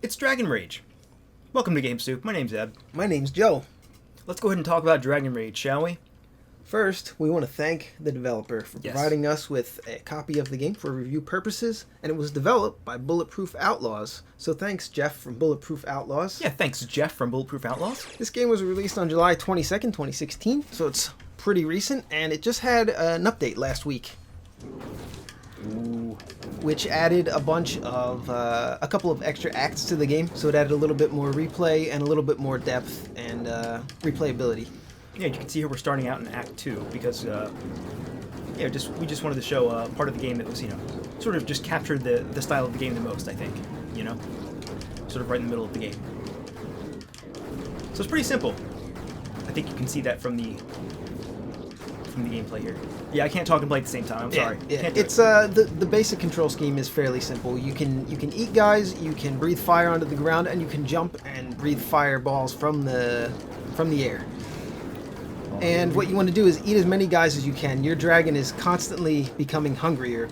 It's Dragon Rage. Welcome to Game Soup. My name's Ed. My name's Joe. Let's go ahead and talk about Dragon Rage, shall we? First, we want to thank the developer for Yes. providing us with a copy of the game for review purposes, and it was developed by Bulletproof Outlaws. So thanks, Jeff from Bulletproof Outlaws. Yeah, thanks, Jeff from Bulletproof Outlaws. This game was released on July 22nd, 2016, so it's pretty recent, and it just had an update last week, which added a bunch of, a couple of extra acts to the game, so it added a little bit more replay and a little bit more depth and replayability. Yeah, you can see here we're starting out in Act 2 because, we just wanted to show part of the game that was, sort of just captured the style of the game the most, I think, Sort of right in the middle of the game. So it's pretty simple. I think you can see that from the gameplay here. Yeah, I can't talk and play at the same time. I'm sorry. Yeah. Can't do It's it. the basic control scheme is fairly simple. You can eat guys, you can breathe fire onto the ground, and you can jump and breathe fireballs from the air. And what you want to do is eat as many guys as you can. Your dragon is constantly becoming hungrier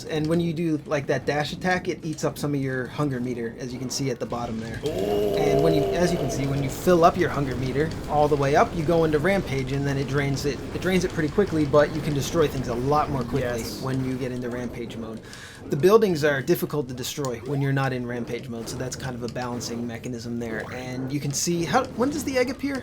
and when you do like that dash attack, it eats up some of your hunger meter, as you can see at the bottom there. Oh. And as you can see, when you fill up your hunger meter all the way up, you go into rampage, and then it drains it. It drains it pretty quickly, but you can destroy things a lot more quickly when you get into rampage mode. The buildings are difficult to destroy when you're not in rampage mode, so that's kind of a balancing mechanism there. And you can see when does the egg appear?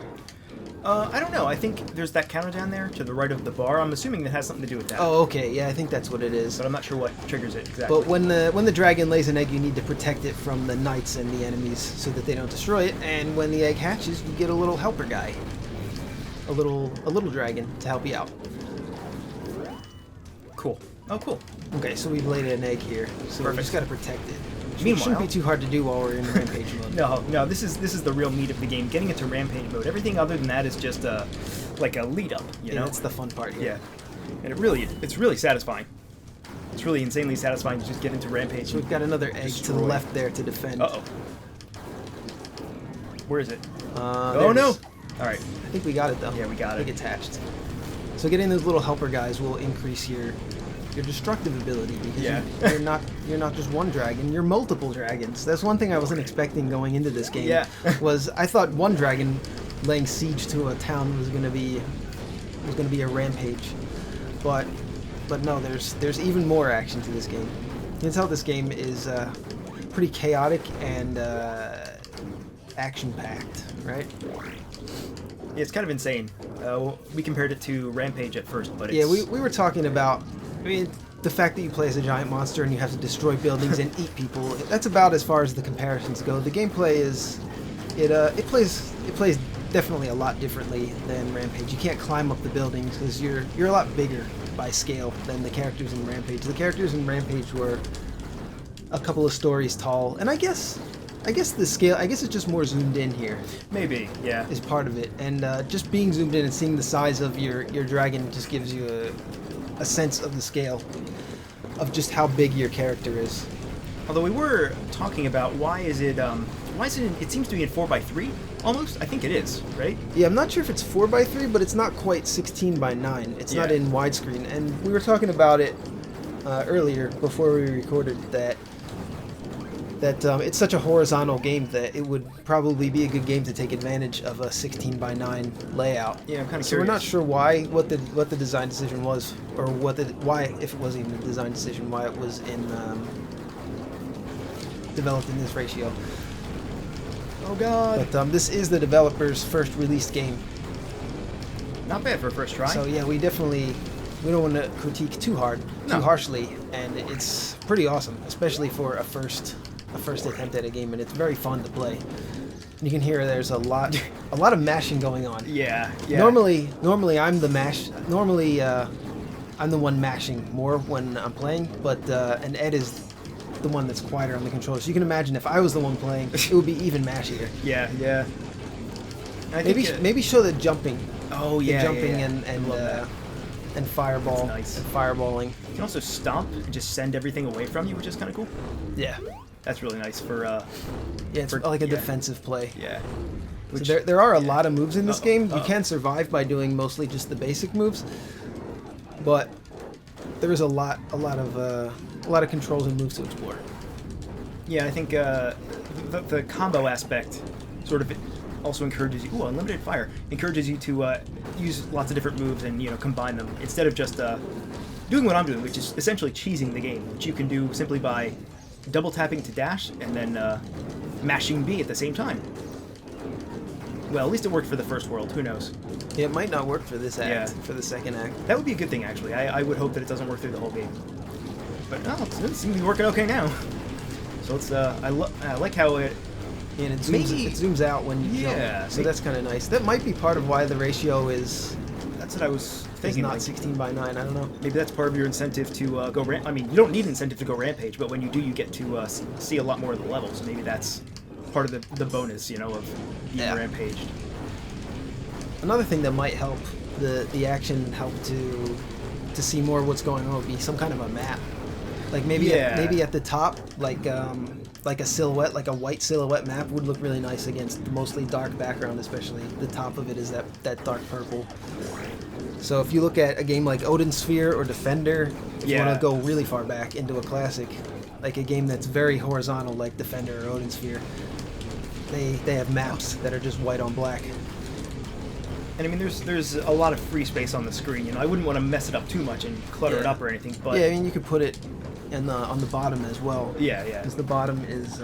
I don't know. I think there's that counter down there to the right of the bar. I'm assuming that has something to do with that. Oh, okay. Yeah, I think that's what it is. But I'm not sure what triggers it exactly. But when the dragon lays an egg, you need to protect it from the knights and the enemies so that they don't destroy it. And when the egg hatches, you get a little helper guy, a little dragon to help you out. Cool. Oh, cool. Okay, so we've laid an egg here, so we just got to protect it. It shouldn't be too hard to do while we're in rampage mode. No, this is the real meat of the game. Getting into rampage mode. Everything other than that is just like a lead up. You know, that's the fun part here. Yeah, and it's really satisfying. It's really insanely satisfying to just get into rampage. So we've got another egg to the left there to defend. Uh oh. Where is it? Oh no! All right. I think we got it though. Yeah, we got it. I think attached. So getting those little helper guys will increase your destructive ability, because you're not just one dragon, you're multiple dragons. That's one thing I wasn't expecting going into this game. Yeah. was I thought one dragon laying siege to a town was gonna be a rampage, but no, there's even more action to this game. You can tell this game is pretty chaotic and action packed, right? It's kind of insane. We compared it to Rampage at first, but it's... Yeah, we were talking about, the fact that you play as a giant monster and you have to destroy buildings and eat people, that's about as far as the comparisons go. The gameplay is, it plays definitely a lot differently than Rampage. You can't climb up the buildings because you're a lot bigger by scale than the characters in Rampage. The characters in Rampage were a couple of stories tall, and I guess the scale, it's just more zoomed in here. Maybe, yeah. Is part of it. And just being zoomed in and seeing the size of your dragon just gives you a sense of the scale of just how big your character is. Although we were talking about why is it it seems to be in 4:3 almost? I think it is, right? Yeah, I'm not sure if it's 4:3, but it's not quite 16:9. It's not in widescreen. And we were talking about it earlier before we recorded that it's such a horizontal game that it would probably be a good game to take advantage of a 16:9 layout. Yeah, I'm kind of So curious. we're not sure what the design decision was, or why, if it was even a design decision, why it was developed in this ratio. Oh god. But this is the developer's first released game. Not bad for a first try. So yeah, we don't want to critique too harshly, and it's pretty awesome, especially for a first attempt at a game, and it's very fun to play. And you can hear there's a lot of mashing going on. Yeah. Normally I'm the mash. Normally I'm the one mashing more when I'm playing, but and Ed is the one that's quieter on the controller. So you can imagine if I was the one playing, it would be even mashier. Yeah. Maybe show the jumping. Oh yeah. The jumping yeah. and fireball. That's nice. And fireballing. You can also stomp and just send everything away from you, which is kind of cool. Yeah. That's really nice for it's like a defensive play. Yeah. So there are a lot of moves in this game. You can survive by doing mostly just the basic moves, but there is a lot of controls and moves to explore. Yeah, I think the combo aspect sort of also encourages you. Ooh, unlimited fire encourages you to use lots of different moves and combine them instead of just doing what I'm doing, which is essentially cheesing the game, which you can do simply by double tapping to dash and then mashing B at the same time. Well, at least it worked for the first world. Who knows? Yeah, it might not work for this act. Yeah. For the second act. That would be a good thing, actually. I would hope that it doesn't work through the whole game. But no, it seems to be working okay now. So it's I like how it. And it zooms out when you jump. So that's kind of nice. That might be part of why the ratio is. That's what I was thinking. Not 16:9. I don't know. Maybe that's part of your incentive to go I mean, you don't need incentive to go rampage, but when you do, you get to see a lot more of the levels. So maybe that's part of the bonus, of being rampaged. Another thing that might help the action help to see more of what's going on would be some kind of a map. Like maybe at the top, like a silhouette, like a white silhouette map would look really nice against the mostly dark background, especially the top of it is that dark purple. So if you look at a game like Odin Sphere or Defender, if you want to go really far back into a classic, like a game that's very horizontal like Defender or Odin Sphere, they have maps that are just white on black. And I mean, there's a lot of free space on the screen. I wouldn't want to mess it up too much and clutter it up or anything. But yeah, I mean, you could put it on the bottom as well. Yeah. Because the bottom is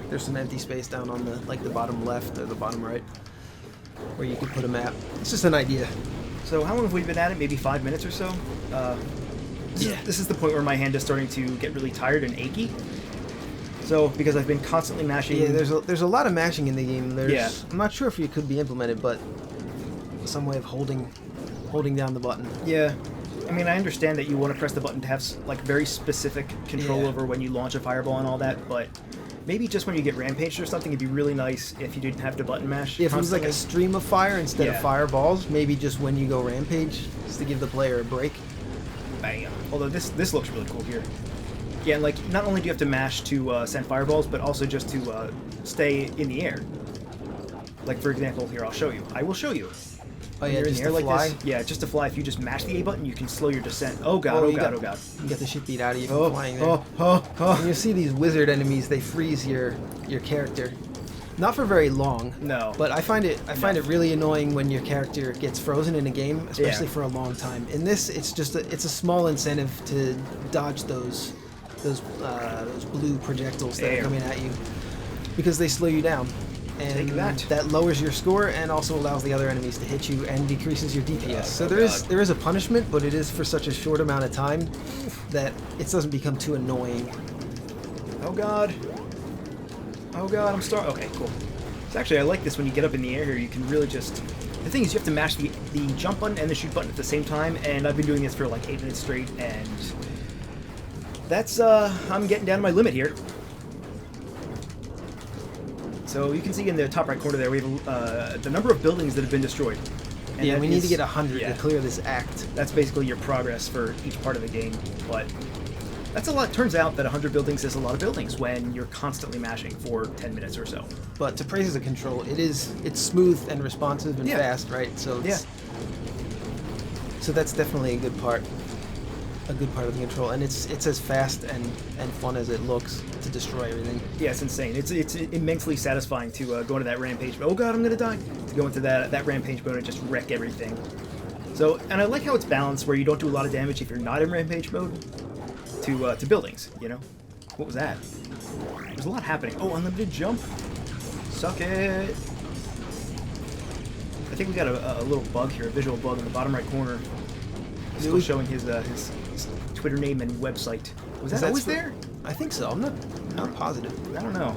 there's some empty space down on the bottom left or the bottom right, where you could put a map. It's just an idea. So how long have we been at it? Maybe 5 minutes or so. This is the point where my hand is starting to get really tired and achy. So because I've been constantly mashing. Yeah, there's a lot of mashing in the game. I'm not sure if it could be implemented, but some way of holding down the button. Yeah. I mean, I understand that you want to press the button to have like very specific control over when you launch a fireball and all that, but maybe just when you get rampaged or something, it'd be really nice if you didn't have to button mash. If it was like a stream of fire instead of fireballs, maybe just when you go rampage, just to give the player a break. Bam. Although this looks really cool here. Yeah, and like not only do you have to mash to send fireballs, but also just to stay in the air. Like for example, here I'll show you. I will show you. Oh yeah, just to fly? This, yeah, just to fly. If you just mash the A button, you can slow your descent. Oh god, oh god. You get the shit beat out of you from flying there. And you see these wizard enemies, they freeze your character. Not for very long. No. But I find it really annoying when your character gets frozen in a game, especially for a long time. In this, it's a small incentive to dodge those blue projectiles that are coming at you, because they slow you down. And that lowers your score and also allows the other enemies to hit you and decreases your DPS. So there is a punishment, but it is for such a short amount of time that it doesn't become too annoying. Oh god. Oh god, okay, cool. So actually I like this when you get up in the air here, you can really just... The thing is you have to mash the jump button and the shoot button at the same time, and I've been doing this for like 8 minutes straight, and that's, I'm getting down to my limit here. So you can see in the top right corner there, we have the number of buildings that have been destroyed. And yeah, we need to get 100 to clear this act. That's basically your progress for each part of the game, but that's a lot. Turns out that 100 buildings is a lot of buildings when you're constantly mashing for 10 minutes or so. But to praise the control, it's smooth and responsive and fast, right? So so that's definitely a good part. A good part of the control, and it's as fast and fun as it looks to destroy everything. Yeah, it's insane. It's immensely satisfying to go into that rampage. Oh god, I'm gonna die! To go into that rampage mode and just wreck everything. So, and I like how it's balanced, where you don't do a lot of damage if you're not in rampage mode to buildings. What was that? There's a lot happening. Oh, unlimited jump. Suck it. I think we got a little bug here, a visual bug in the bottom right corner. Still showing his Twitter name and website. Was that always there? I think so. I'm not positive. I don't know.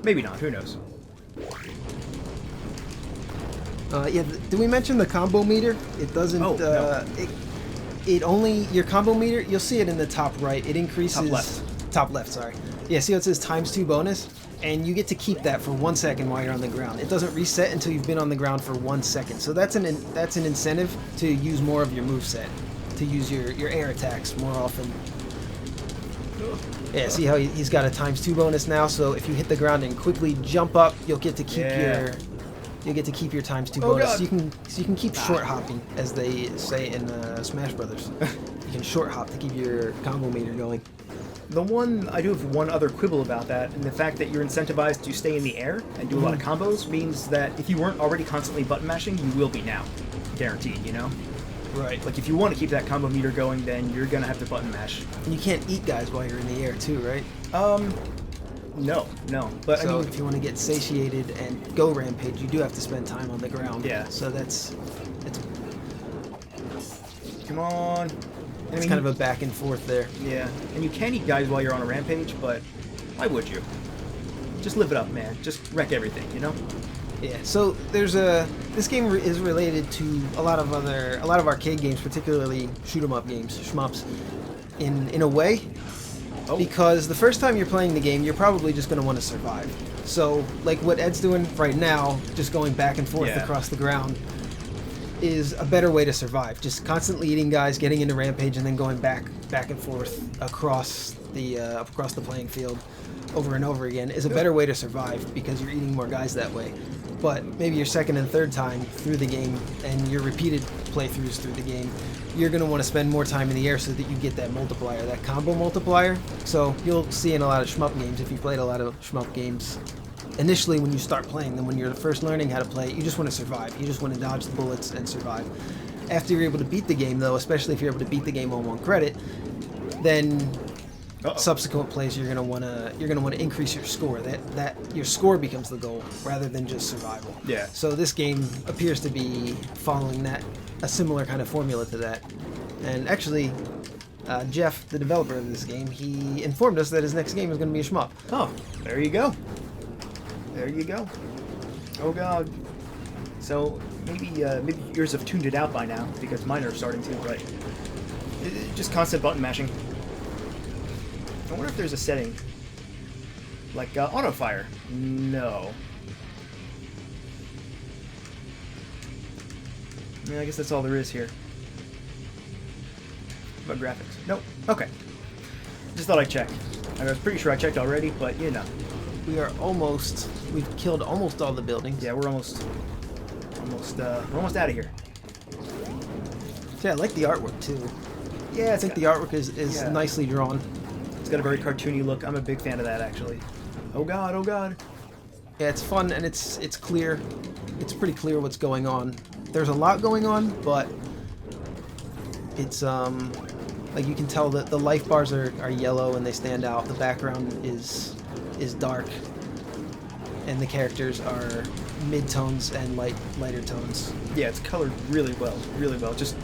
Maybe not. Who knows? Yeah. Did we mention the combo meter? It doesn't. No. It only your combo meter. You'll see it in the top right. It increases. Top left. Top left. Sorry. Yeah. See how it says ×2 bonus, and you get to keep that for 1 second while you're on the ground. It doesn't reset until you've been on the ground for 1 second. So that's an incentive to use more of your moveset, to use your air attacks more often. Yeah, see how he's got a ×2 bonus now. So if you hit the ground and quickly jump up, you'll get to keep your ×2 bonus. God. So you can keep short hopping, as they say in Smash Brothers. You can short hop to keep your combo meter going. I do have one other quibble about that, and the fact that you're incentivized to stay in the air and do a lot of combos means that if you weren't already constantly button mashing, you will be now. Guaranteed, you know? Right. Like, if you want to keep that combo meter going, then you're gonna have to button mash. And you can't eat guys while you're in the air, too, right? No. But So I mean, if you want to get satiated and go rampage, you do have to spend time on the ground. Yeah. So it's come on. I mean, kind of a back and forth there. yeah. And you can eat guys while you're on a rampage, but why would you? Just live it up, man. Just wreck everything, you know? Yeah. So this game is related to a lot of arcade games, particularly shoot 'em up games, shmups, in a way. Oh. Because the first time you're playing the game, you're probably just going to want to survive. So, like what Ed's doing right now, just going back and forth across the ground, is a better way to survive. Just constantly eating guys, getting into rampage, and then going back and forth across the playing field over and over again is a better way to survive because you're eating more guys that way. But maybe your second and third time through the game and your repeated playthroughs through the game, you're going to want to spend more time in the air so that you get that multiplier, that combo multiplier. So you'll see in a lot of shmup games, if you played a lot of shmup games, initially when you start playing them, when you're first learning how to play it, you just want to survive. You just want to dodge the bullets and survive. After you're able to beat the game, though, especially if you're able to beat the game on one credit, then subsequent plays you're gonna wanna increase your score. That your score becomes the goal rather than just survival. Yeah. So this game appears to be following a similar kind of formula to that. And actually, Jeff, the developer of this game, he informed us that his next game is going to be a shmup. Oh, there you go. There you go. Oh god. So maybe yours have tuned it out by now because mine are starting to. But just constant button mashing. I wonder if there's a setting like auto fire. No. Yeah, I guess that's all there is here. What about graphics? Nope. Okay. Just thought I'd check. I was pretty sure I checked already, but you know. We've killed almost all the buildings. Yeah, we're almost out of here. Yeah, I like the artwork too. Yeah, I think the artwork is nicely drawn. It's got a very cartoony look. I'm a big fan of that, actually. Oh god, oh god. Yeah, it's fun and it's clear. It's pretty clear what's going on. There's a lot going on, but it's like you can tell that the life bars are yellow and they stand out. The background is dark, and the characters are mid-tones and lighter tones. Yeah, it's colored really well, really well. Just,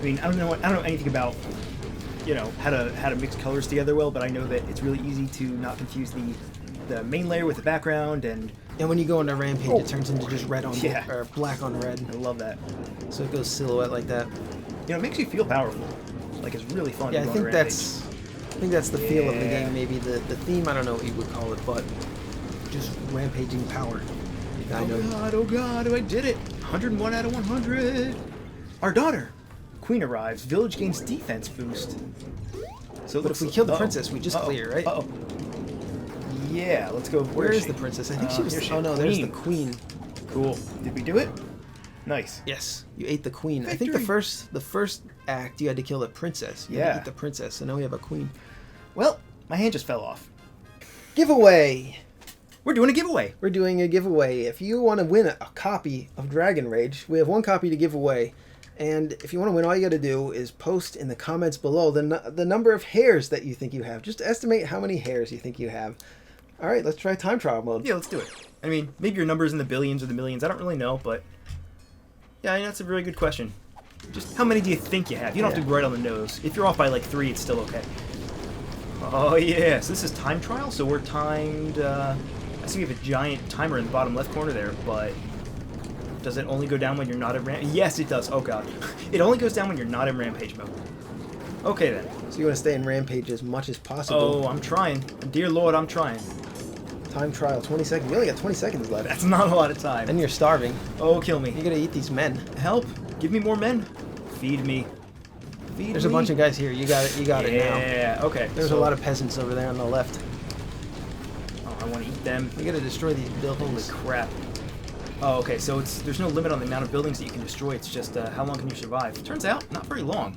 I mean, I don't know anything about, you know, how to mix colors together well, but I know that it's really easy to not confuse the main layer with the background, and when you go into Rampage, it turns into just red on or black on red. I love that. So it goes silhouette like that. You know, it makes you feel powerful. Like it's really fun. Yeah, to I go on a think that's the feel of the game. Maybe the theme. I don't know what you would call it, but just rampaging power. Oh god, I did it! 101 out of 100. Our daughter, Queen arrives. Village gains defense boost. So, but if we kill the princess, we just clear, right? Yeah, let's go. Where is the princess? I think she was. Oh no, there's the queen. Cool. Did we do it? Nice. Yes, you ate the queen. Victory. I think the first act you had to kill the princess. You had to eat the princess, so now we have a queen. Well, my hand just fell off. Giveaway. We're doing a giveaway. We're doing a giveaway. If you want to win a copy of Dragon Rage, we have one copy to give away. And if you want to win, all you got to do is post in the comments below the number of hairs that you think you have. Just estimate how many hairs you think you have. All right, let's try time trial mode. Yeah, let's do it. I mean, maybe your number's in the billions or the millions. I don't really know, but yeah, I know that's a really good question. Just how many do you think you have? You don't have to be right on the nose. If you're off by like 3, it's still okay. Oh yeah, so this is time trial, so we're timed. I see we have a giant timer in the bottom left corner there, but does it only go down when you're not in rampage? Yes, it does. Oh god. It only goes down when you're not in rampage mode. Okay then. So you want to stay in rampage as much as possible. Oh, I'm trying. Dear Lord, I'm trying. Time trial, 20 seconds. You only got 20 seconds left. That's not a lot of time. And you're starving. Oh, kill me. You gotta eat these men. Help. Give me more men. Feed me. Feed There's me. a bunch of guys here. You got it now. Yeah, okay. There's a lot of peasants over there on the left. Oh, I want to eat them. We gotta destroy these buildings. Holy crap. Oh, okay, so there's no limit on the amount of buildings that you can destroy. It's just how long can you survive. Turns out, not very long.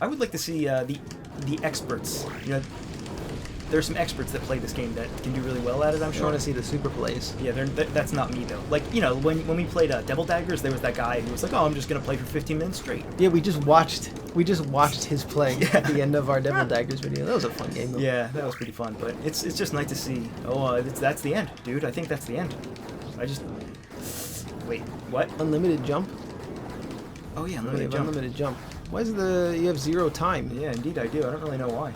I would like to see the the experts. You know, there's some experts that play this game that can do really well at it. I'm I sure. want to see the super plays. Yeah, that's not me though. Like, you know, when we played Devil Daggers, there was that guy who was like, "Oh, I'm just gonna play for 15 minutes straight." Yeah, we just watched his play at the end of our Devil Daggers video. That was a fun game, though. Yeah, that was pretty fun. But it's just nice to see. Oh, that's the end, dude. I think that's the end. I just wait. What? Unlimited jump. Oh yeah, You unlimited have jump. unlimited jump. Why is you have 0 time? Yeah, indeed I do. I don't really know why.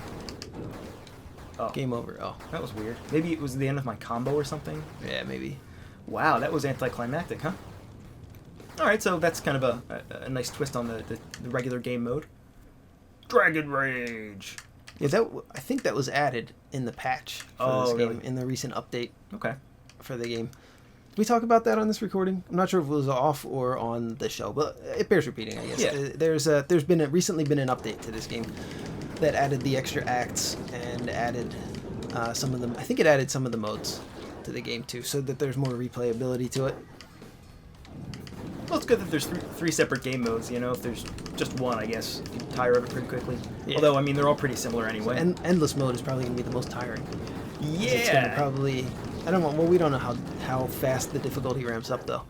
Oh, Game over. Oh, that was weird. Maybe it was the end of my combo or something. yeah, maybe. Wow, that was anticlimactic, huh? All right, so that's kind of a nice twist on the regular game mode. Dragon Rage. Yeah, I think that was added in the patch for this game, really? in the recent update Okay. for the game. Did we talk about that on this recording? I'm not sure if it was off or on the show, but it bears repeating, I guess. Yeah. There's recently been an update to this game that added the extra acts and added some of them. I think it added some of the modes to the game too, so that there's more replayability to it. Well, it's good that there's three separate game modes. You know, if there's just one, I guess you can tire of it pretty quickly. Yeah. Although, I mean, they're all pretty similar anyway. And endless mode is probably going to be the most tiring. Yeah. It's going to probably. I don't know. Well, we don't know how fast the difficulty ramps up though.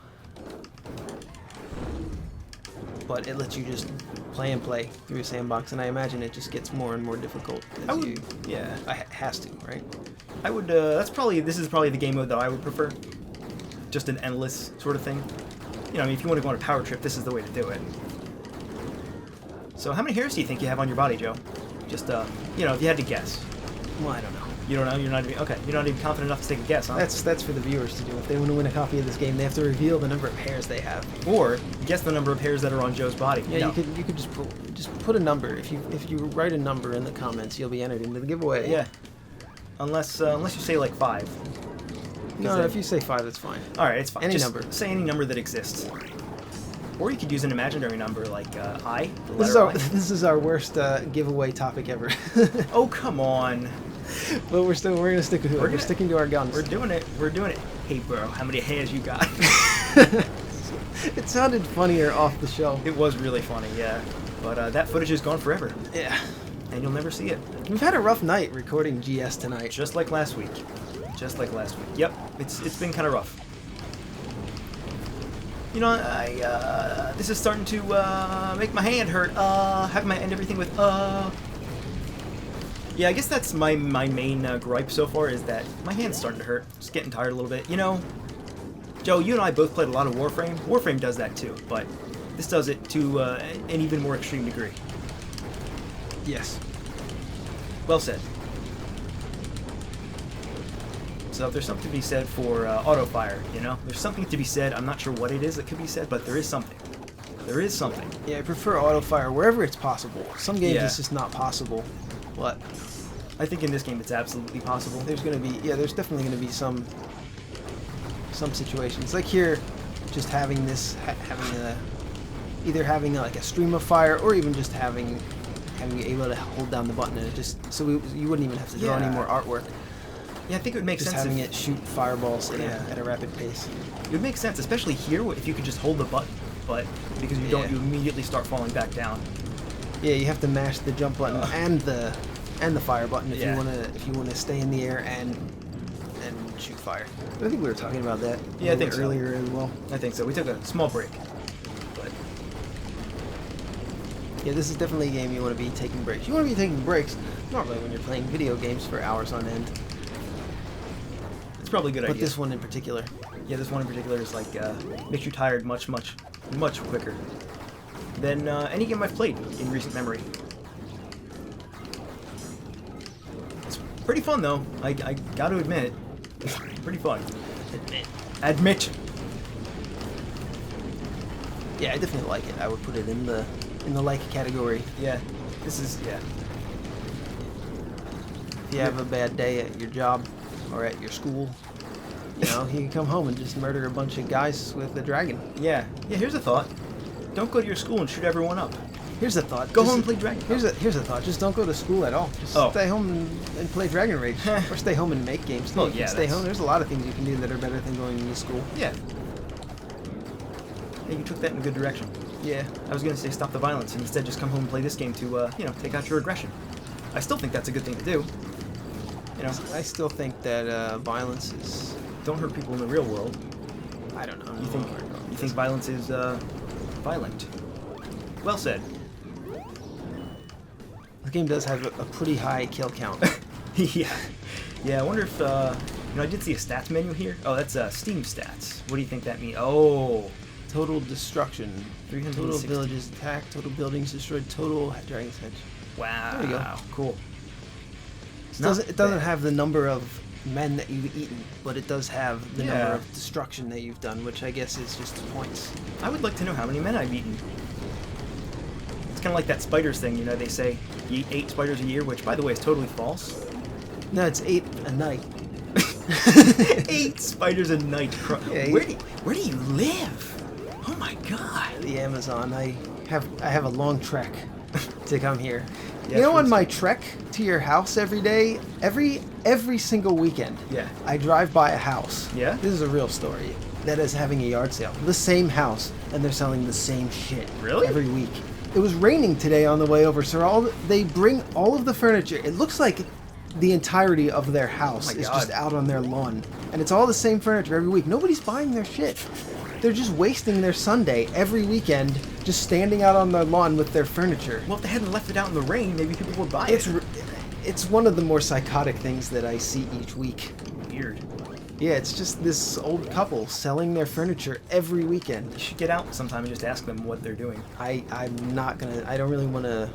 But it lets you just play and play through a sandbox, and I imagine it just gets more and more difficult as you. Yeah. Has to, right? I would. This is probably the game mode that I would prefer. Just an endless sort of thing. You know, I mean, if you want to go on a power trip, this is the way to do it. So, how many hairs do you think you have on your body, Joe? Just, you know, if you had to guess. Well, I don't know. You don't know? You're not even okay. You're not even confident enough to take a guess, huh? That's for the viewers to do. If they want to win a copy of this game, they have to reveal the number of hairs they have. Or guess the number of hairs that are on Joe's body. Yeah, No. you could just put a number. If you write a number in the comments, you'll be entered into the giveaway. Yeah. Unless you say like 5. No, then- if you say 5, that's fine. All right, it's fine. Any Just number. Say any number that exists. Or you could use an imaginary number like I. The This is letter our I. this is our worst giveaway topic ever. Oh come on. But we're gonna stick with it. We're gonna- sticking to our guns. We're doing it. We're doing it. Hey bro, how many hairs you got? It sounded funnier off the show. It was really funny, yeah. But that footage is gone forever, Yeah. and you'll never see it. We've had a rough night recording GS tonight. Just like last week. Just like last week. Yep, it's been kind of rough. You know, this is starting to make my hand hurt. Have my end everything with Yeah, I guess that's my main gripe so far is that my hand's starting to hurt. Just getting tired a little bit. You know, Joe, you and I both played a lot of Warframe. Warframe does that too, but this does it to an even more extreme degree. Yes. Well said. So there's something to be said for auto fire, you know? There's something to be said. I'm not sure what it is that could be said, but there is something. There is something. Yeah, I prefer auto fire wherever it's possible. Some games Yeah. it's just not possible. But I think in this game it's absolutely possible. there's definitely gonna be some situations like here, just having this either having like a stream of fire or even just having you able to hold down the button and it just you wouldn't even have to draw Yeah. any more artwork. Yeah, I think it would make Just sense having if, it shoot fireballs Yeah. at a rapid pace. It would make sense, especially here if you could just hold the button, but because you don't, Yeah. you immediately start falling back down. Yeah, you have to mash the jump button and the fire button if Yeah. you wanna stay in the air and shoot fire. But I think we were talking about that Yeah, I a little think bit so. earlier as well. I think so. We took a small break, but Yeah, this is definitely a game you want to be taking breaks. You want to be taking breaks normally when you're playing video games for hours on end. it's probably a good But idea. this one in particular. Yeah, this one in particular is like makes you tired much quicker than any game I've played in recent memory. It's pretty fun though. I got to admit, pretty fun. Admit. Yeah, I definitely like it. I would put it in the like category. Yeah, this is yeah. If you have a bad day at your job or at your school, you know, you can come home and just murder a bunch of guys with a dragon. Yeah. Here's a thought. Don't go to your school and shoot everyone up. Here's a thought. Go Just- home and play Dragon. Here's a thought. Just don't go to school at all. Just Oh. stay home and play Dragon Rage, or stay home and make games. Oh, You can yeah, stay that's- home. There's a lot of things you can do that are better than going to school. Yeah. Hey, you took that in a good direction. Yeah. I was gonna say stop the violence and instead just come home and play this game to, you know, take out your aggression. I still think that's a good thing to do. You know, I still think that violence is. don't hurt people in the real world. I don't know. You think violence is violent? Well said. The game does have a pretty high kill count. Yeah. Yeah, I wonder if, I did see a stats menu here. Oh, that's Steam stats. What do you think that means? Oh, Total destruction. 360. Total villages attacked. Total buildings destroyed. Total Dragon's Head. wow. There you go. Cool. It doesn't have the number of men that you've eaten, but it does have the Yeah. number of destruction that you've done, which I guess is just points. I would like to know how many men I've eaten. It's kind of like that spiders thing, you know, they say you eat 8 spiders a year, which, by the way, is totally false. No, it's 8 a night. 8 spiders a night. Yeah, Where do you live? Oh my god. The Amazon. I have a long trek to come here. Yeah, you know, for on my instance- trek to your house every day, every single weekend, Yeah. I drive by a house. Yeah? This is a real story. That is having a yard sale. The same house, and they're selling the same shit. Really? Every week. It was raining today on the way over, so they bring all of the furniture. It looks like the entirety of their house Oh my is God. just out on their lawn, and it's all the same furniture every week. Nobody's buying their shit. They're just wasting their Sunday every weekend, just standing out on their lawn with their furniture. Well, if they hadn't left it out in the rain, maybe people would buy it. It's one of the more psychotic things that I see each week. Weird. Yeah, it's just this old couple selling their furniture every weekend. You should get out sometime and just ask them what they're doing. I'm not gonna. I don't really want to.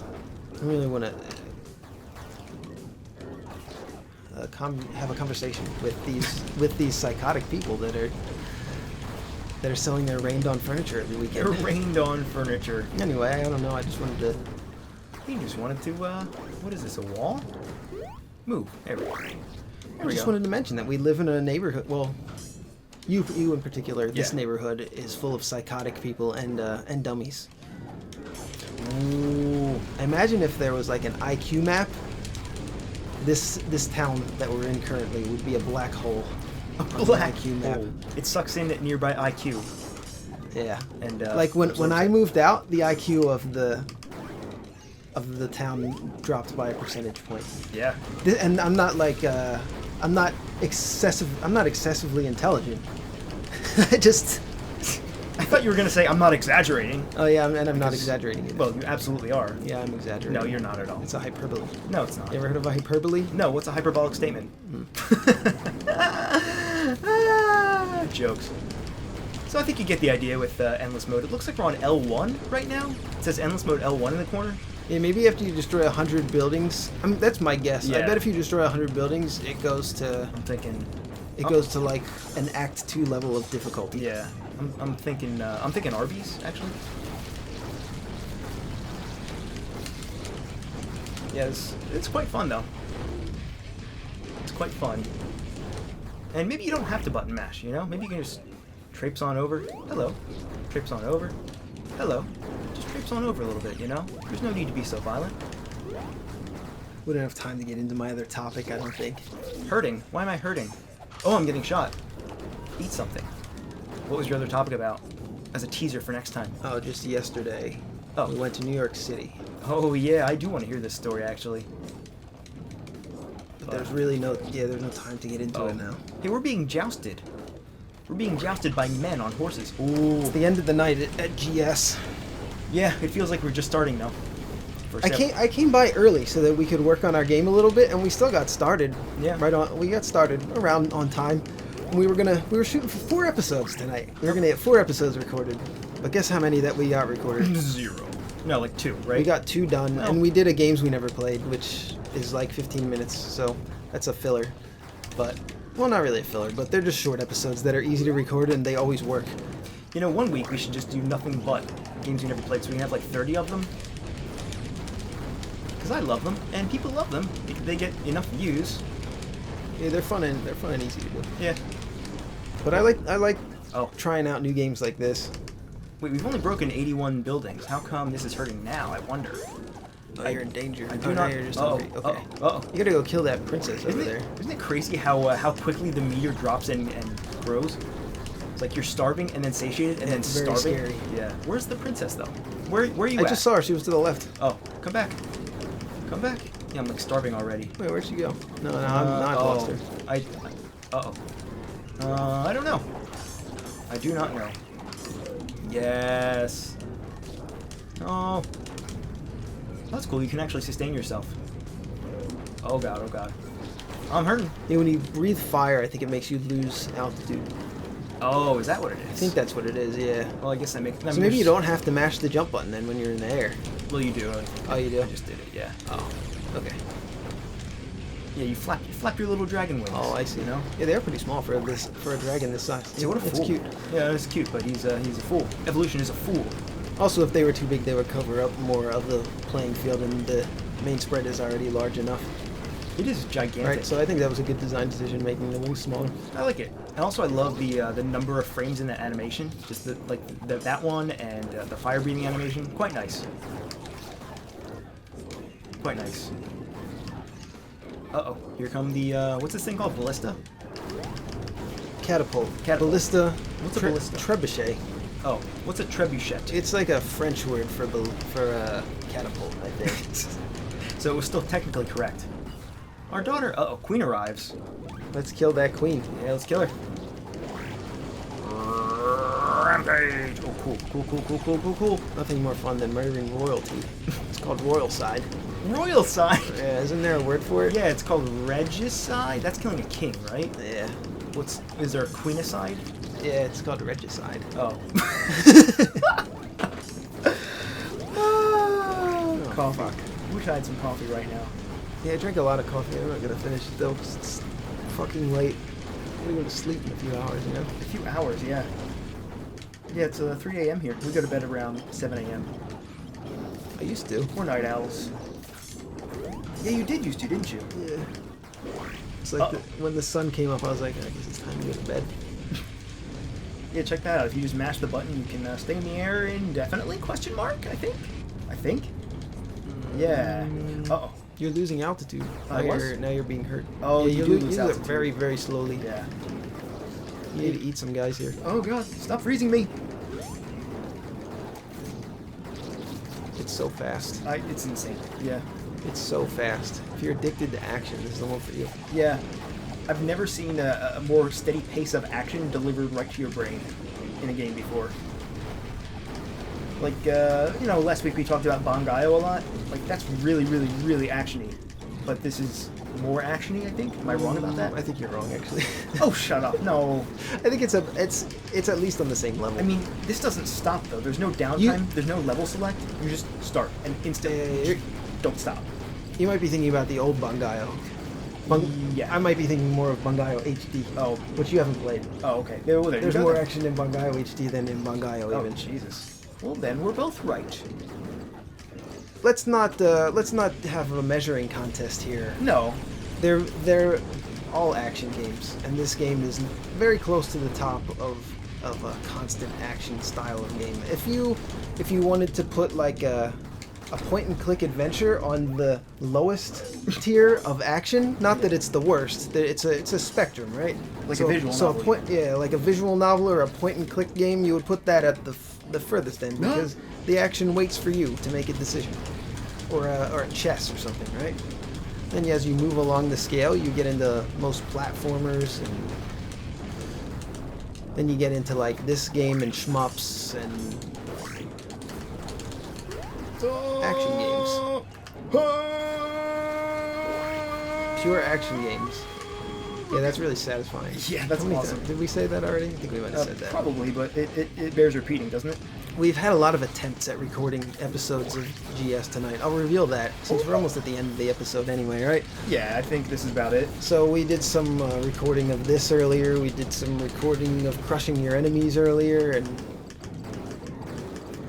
Have a conversation with these psychotic people that are selling their rained-on furniture every They're weekend. rained on furniture. Anyway, I don't know. I just wanted to. You just wanted to, what is this, a wall? Move. There we go. I just wanted to mention that we live in a neighborhood. Well, you in particular. This Yeah. neighborhood is full of psychotic people and dummies. Ooh. Imagine if there was like an IQ map. This town that we're in currently would be a black hole. on the Black IQ map. hole. It sucks in at nearby IQ. Yeah. And Like when I moved out, the IQ of the town dropped by a percentage point. Yeah. And I'm not like I'm not excessively intelligent. I just I thought you were gonna say I'm not exaggerating. oh yeah, and I'm not exaggerating either. Well, you absolutely are. yeah, I'm exaggerating. No, you're not at all. It's a hyperbole. No, it's not. You ever heard of a hyperbole? No, what's a hyperbolic statement? Jokes. So I think you get the idea with endless mode. It looks like we're on L1 right now. It says endless mode L1 in the corner. Yeah, maybe after you destroy 100 buildings. I mean, that's my guess. I Yeah. bet if you destroy 100 buildings, it goes to I'm thinking. like an Act 2 level of difficulty. Yeah. I'm thinking Arby's actually. Yeah, it's quite fun though. It's quite fun. And maybe you don't have to button mash, you know? Maybe you can just traipse on over. Hello. Traipse on over. Hello. Just traipse on over a little bit, you know? There's no need to be so violent. Wouldn't have time to get into my other topic, I don't think. Hurting. Why am I hurting? Oh, I'm getting shot. Eat something. What was your other topic about? As a teaser for next time. Oh, just yesterday. Oh. We went to New York City. Oh yeah, I do want to hear this story actually. But there's really there's no time to get into it now. Hey, we're being jousted. We're being jousted by men on horses. It's the end of the night at GS. Yeah, it feels like we're just starting now. For I came by early so that we could work on our game a little bit, and we still got started. Yeah. Right on. We got started around on time. And we were shooting for 4 episodes tonight. We were gonna get 4 episodes recorded. But guess how many that we got recorded? 0. No, like 2, right? We got 2 done, Well. and we did a games we never played, which is like 15 minutes, so that's a filler. But, well, not really a filler, but they're just short episodes that are easy to record, and they always work. You know, one week we should just do nothing but games we never played, so we can have like 30 of them. Because I love them, and people love them. They get enough views. Yeah, they're fun and easy to do. Yeah. But I like Oh. trying out new games like this. Wait, we've only broken 81 buildings. How come this is hurting now, I wonder? You're in danger. I do not... You're just Uh-oh, hungry. Okay. uh-oh. You gotta go kill that princess over there. Isn't it crazy how quickly the meter drops and grows? It's like you're starving and then satiated and then it's very starving. scary. Yeah. Where's the princess though? Where are you I at? just saw her. She was to the left. Oh, come back. Come back. Yeah, I'm like starving already. Wait, where'd she go? No, I've lost her. I don't know. I do not know. Yes. Oh. That's cool. You can actually sustain yourself. Oh god, oh god. I'm hurting. Yeah, when you breathe fire, I think it makes you lose altitude. Oh, is that what it is? I think that's what it is, yeah. Well, I guess that makes... So maybe you don't have to mash the jump button then when you're in the air. Well, you do. Oh, you do? I just did it, yeah. Oh, okay. Yeah, you flap your little dragon wings. Oh, I see. You know? Yeah, they're pretty small for a dragon this size. Yeah, what a fool. It's cute. Yeah, it's cute, but he's a fool. Evolution is a fool. Also, if they were too big, they would cover up more of the playing field, and the main spread is already large enough. It is gigantic. Right, so I think that was a good design decision, making the wings smaller. I like it, and also I love the number of frames in that animation. Just that one and the fire breathing animation. Quite nice. Quite nice. Uh oh, here come the what's this thing called? Ballista? Catapult. Catapult. Ballista. What's a ballista? Trebuchet. Oh, what's a trebuchet? It's like a French word for catapult, I think. So it was still technically correct. Our daughter, Queen arrives. Let's kill that queen. Yeah, let's kill her. Rampage! Oh, cool. Nothing more fun than murdering royalty. It's called royal side. Royal side? Yeah, isn't there a word for it? Yeah, it's called regicide. That's killing a king, right? Yeah. Is there a queenicide? Yeah, it's called regicide. Oh. Coffee. Fuck. Wish I had some coffee right now. Yeah, I drank a lot of coffee. I'm not gonna finish it though, 'cause it's fucking late. I'm gonna go to sleep in a few hours, you know? A few hours, yeah. Yeah, it's 3 a.m. here. We go to bed around 7 a.m. I used to. We're night owls. Yeah, you did used to, didn't you? Yeah. It's like when the sun came up, I was like, I guess it's time to go to bed. Yeah, check that out. If you just mash the button, you can stay in the air indefinitely? Question mark? I think. Yeah. Uh-oh. You're losing altitude. Now you're being hurt. Oh, yeah, you you lose lose it altitude. very, very slowly. Yeah. You need to eat some guys here. Oh god, stop freezing me. It's so fast. It's insane. Yeah. It's so fast. If you're addicted to action, this is the one for you. Yeah. I've never seen a more steady pace of action delivered right to your brain in a game before. Like, last week we talked about Bangayo a lot. Like, that's really, really, really action-y. But this is more action-y, I think. Am I wrong about that? I think you're wrong, actually. Oh, shut up. No. I think it's at least on the same level. I mean, this doesn't stop, though. There's no downtime. There's no level select. You just start and instantly don't stop. You might be thinking about the old Bangayo. Yeah. I might be thinking more of Bangayo HD. Oh. Which you haven't played. Oh, okay. There's more action in Bangayo HD than in Bangayo Oh, even. Jesus. Well, then we're both right. Let's not have a measuring contest here. No. They're all action games, and this game is very close to the top of a constant action style of game. If you wanted to put like a point-and-click adventure on the lowest tier of action, not that it's the worst, it's a spectrum, right? Like a visual novel. Like a visual novel or a point-and-click game, you would put that at the furthest end because the action waits for you to make a decision, or a chess or something, right? Then as you move along the scale, you get into most platformers, and then you get into like this game and shmups and action games. Pure action games. Yeah, that's really satisfying. Yeah, that's awesome. Did we say that already? I think we might have said that. Probably, but it bears repeating, doesn't it? We've had a lot of attempts at recording episodes of GS tonight. I'll reveal that, since we're almost at the end of the episode anyway, right? Yeah, I think this is about it. So we did some recording of this earlier, we did some recording of crushing your enemies earlier, and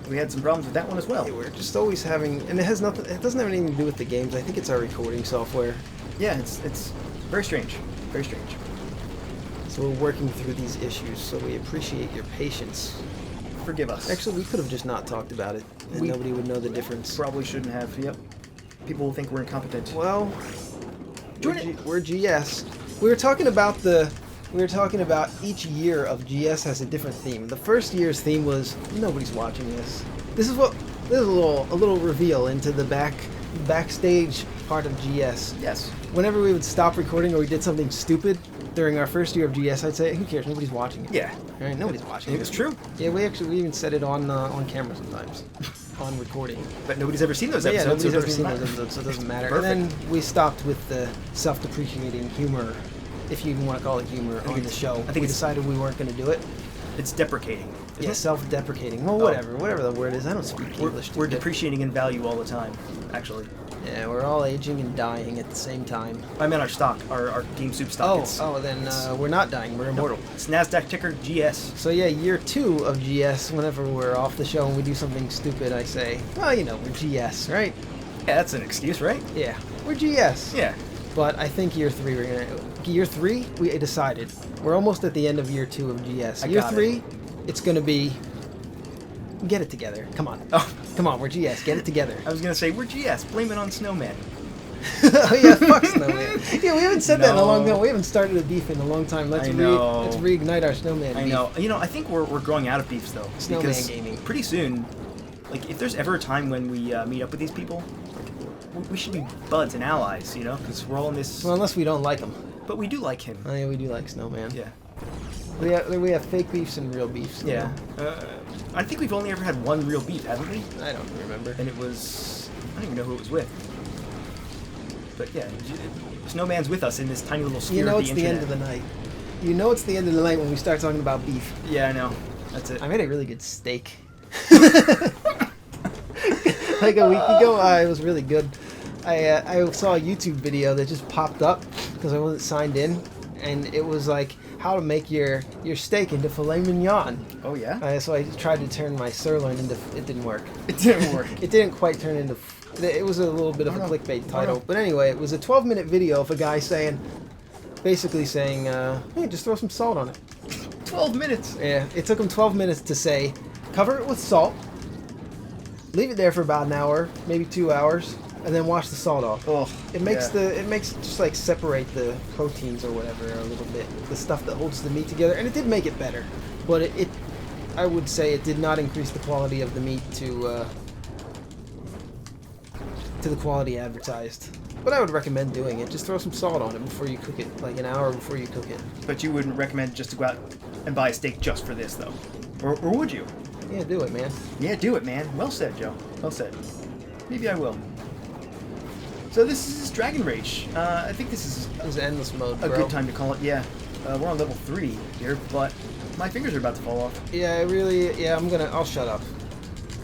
we had some problems with that one as well. yeah, we're just always having, and it doesn't have anything to do with the games. I think it's our recording software. Yeah, it's very strange. Very strange. So we're working through these issues, so we appreciate your patience. Forgive us. Actually, we could have just not talked about it, and nobody would know the difference. Probably shouldn't have, yep. People will think we're incompetent. Well, we're GS. We were talking about each year of GS has a different theme. The first year's theme was nobody's watching this. This is a little reveal into the backstage part of GS. Yes. Whenever we would stop recording or we did something stupid during our first year of GS, I'd say, "Who cares? Nobody's watching it." Yeah. Right? Nobody's watching it. It was true. Yeah, we even said it on camera sometimes, on recording. But nobody's ever seen those But yeah, episodes. nobody's so it ever doesn't seen matter. those episodes, so it doesn't matter. Perfect. And then we stopped with the self-depreciating humor, if you even want to call it humor, on the show. I think we it's- decided we weren't going to do it. It's deprecating. Isn't Yeah, it? self-deprecating. Well, whatever the word is. I don't speak English. We're too good. depreciating in value all the time, actually. Yeah, we're all aging and dying at the same time. I meant our stock, our Game Soup stock. Then we're not dying. We're immortal. It's NASDAQ ticker GS. So yeah, year 2 of GS, whenever we're off the show and we do something stupid, I say, well, we're GS, right? Yeah, that's an excuse, right? Yeah, we're GS. Yeah. But I think year 3, year 3, we decided. We're almost at the end of year 2 of GS. Year 3, it's going to be, get it together. Come on. Oh. Come on, we're GS. Get it together. I was going to say, we're GS. Blame it on Snowman. Oh yeah, fuck Snowman. Yeah, we haven't said that in a long No. time. We haven't started a beef in a long time. Let's I know. let's reignite our Snowman I beef. know. I think we're growing out of beefs, though. Snowman because gaming. Pretty soon, like, if there's ever a time when we meet up with these people, we should be buds and allies, because we're all in this... Well, unless we don't like him. But we do like him. Oh yeah, we do like Snowman. Yeah. We have fake beefs and real beefs. Yeah. I think we've only ever had one real beef, haven't we? I don't remember. And it was... I don't even know who it was with. But yeah, Snowman's with us in this tiny little sphere of the It's internet. the end of the night. It's the end of the night when we start talking about beef. Yeah, I know. That's it. I made a really good steak. Like a week ago, it was really good. I saw a YouTube video that just popped up because I wasn't signed in, and it was like how to make your steak into filet mignon. Oh, yeah? So I tried to turn my sirloin into. It didn't work. It didn't work. It didn't quite turn into. It was a little bit of a clickbait title, but anyway, it was a 12-minute video of a guy basically saying, "Hey, just throw some salt on it." 12 minutes! Yeah, it took him 12 minutes to say, cover it with salt, leave it there for about an hour, maybe 2 hours, and then wash the salt off. Oh, It makes it just like separate the proteins or whatever a little bit, the stuff that holds the meat together, and it did make it better, but I would say it did not increase the quality of the meat to the quality advertised. But I would recommend doing it. Just throw some salt on it before you cook it, like an hour before you cook it. But you wouldn't recommend just to go out and buy a steak just for this, though? Or would you? Yeah, do it, man. Yeah, do it, man. Well said, Joe. Well said. Maybe I will. So this is Dragon Rage. I think this is It was endless mode, a bro. good time to call it. Yeah, we're on level 3 here, but my fingers are about to fall off. Yeah, I'll shut up.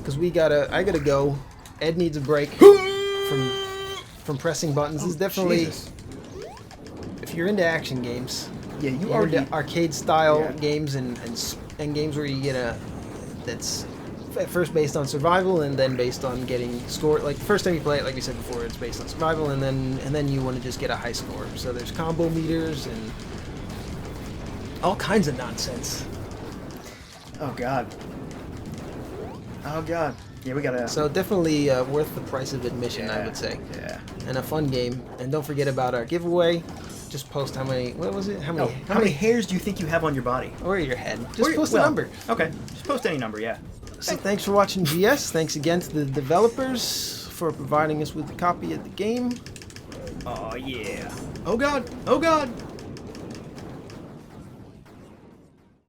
Because I gotta go. Ed needs a break from pressing buttons. This is definitely, Jesus. if you're into action games, Yeah, you you're already... into arcade style Yeah. games and games where you get that's at first based on survival and then based on getting score. Like the first time you play it, like we said before, it's based on survival, and then you want to just get a high score. So there's combo meters and all kinds of nonsense. Oh, God. Oh, God. Yeah, we gotta... So definitely worth the price of admission, I would say. Yeah. And a fun game. And don't forget about our giveaway. Just post how many. What was it? How many hairs do you think you have on your body? or your head? Just post a number. Okay, just post any number, yeah. So thanks for watching GS. Thanks again to the developers for providing us with a copy of the game. Oh, yeah. Oh, God. Oh, God.